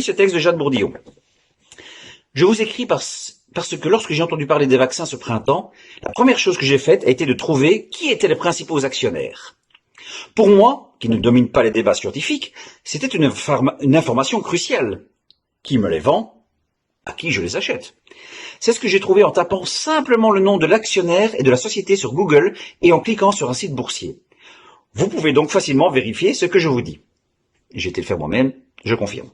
Ce texte de Jeanne Bourdillon. Je vous écris parce que lorsque j'ai entendu parler des vaccins ce printemps, la première chose que j'ai faite a été de trouver qui étaient les principaux actionnaires. Pour moi, qui ne domine pas les débats scientifiques, c'était une information cruciale. Qui me les vend? À qui je les achète? C'est ce que j'ai trouvé en tapant simplement le nom de l'actionnaire et de la société sur Google et en cliquant sur un site boursier. Vous pouvez donc facilement vérifier ce que je vous dis. J'ai été le faire moi-même, je confirme.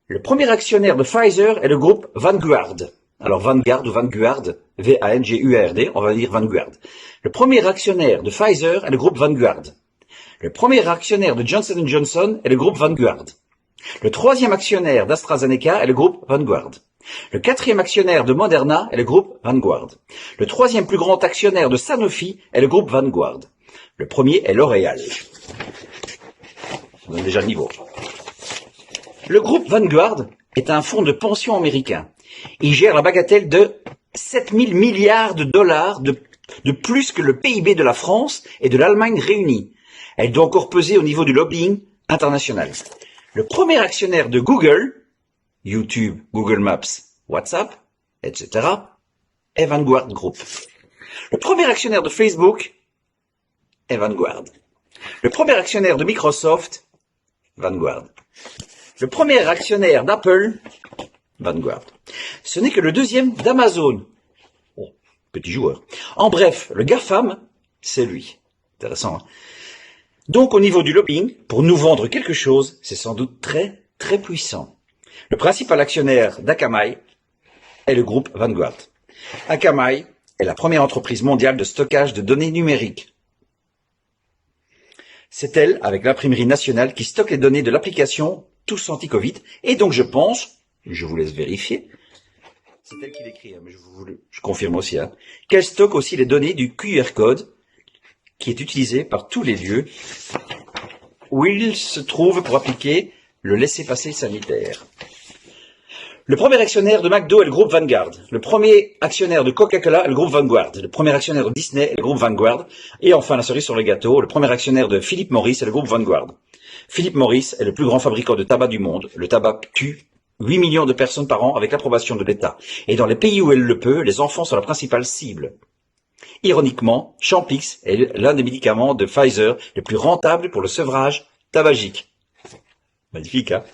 Le premier actionnaire de Pfizer est le groupe Vanguard. Alors Vanguard ou Vanguard, V-A-N-G-U-A-R-D, on va dire Vanguard. Le premier actionnaire de Pfizer est le groupe Vanguard. Le premier actionnaire de Johnson & Johnson est le groupe Vanguard. Le troisième actionnaire d'AstraZeneca est le groupe Vanguard. Le quatrième actionnaire de Moderna est le groupe Vanguard. Le troisième plus grand actionnaire de Sanofi est le groupe Vanguard. Le premier est L'Oréal. On a déjà le niveau. Le groupe Vanguard est un fonds de pension américain. Il gère la bagatelle de 7 000 milliards de dollars de plus que le PIB de la France et de l'Allemagne réunis. Elle doit encore peser au niveau du lobbying international. Le premier actionnaire de Google, YouTube, Google Maps, WhatsApp, etc., est Vanguard Group. Le premier actionnaire de Facebook est Vanguard. Le premier actionnaire de Microsoft, Vanguard. Le premier actionnaire d'Apple, Vanguard. Ce n'est que le deuxième d'Amazon. Oh, petit joueur. En bref, le GAFAM, c'est lui. Intéressant, hein? Donc, au niveau du lobbying, pour nous vendre quelque chose, c'est sans doute très, très puissant. Le principal actionnaire d'Akamai est le groupe Vanguard. Akamai est la première entreprise mondiale de stockage de données numériques. C'est elle, avec l'imprimerie nationale, qui stocke les données de l'application Tous Anti-Covid. Et donc, je pense, je vous laisse vérifier, c'est elle qui l'écrit, hein, mais je confirme aussi, hein, qu'elle stocke aussi les données du QR code qui est utilisé par tous les lieux où il se trouve pour appliquer le laissez-passer sanitaire. Le premier actionnaire de McDo est le groupe Vanguard. Le premier actionnaire de Coca-Cola est le groupe Vanguard. Le premier actionnaire de Disney est le groupe Vanguard. Et enfin, la cerise sur le gâteau, le premier actionnaire de Philip Morris est le groupe Vanguard. Philip Morris est le plus grand fabricant de tabac du monde. Le tabac tue 8 millions de personnes par an avec l'approbation de l'État. Et dans les pays où elle le peut, les enfants sont la principale cible. Ironiquement, Champix est l'un des médicaments de Pfizer les plus rentables pour le sevrage tabagique. Magnifique, hein?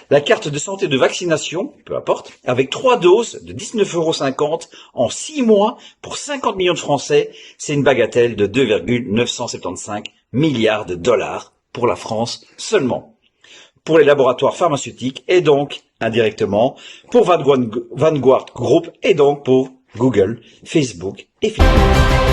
La carte de santé de vaccination, peu importe, avec 3 doses de 19,50 € en 6 mois pour 50 millions de Français, c'est une bagatelle de 2,975 milliards de dollars pour la France seulement. Pour les laboratoires pharmaceutiques et donc, indirectement, pour Vanguard Group et donc pour Google, Facebook et Facebook.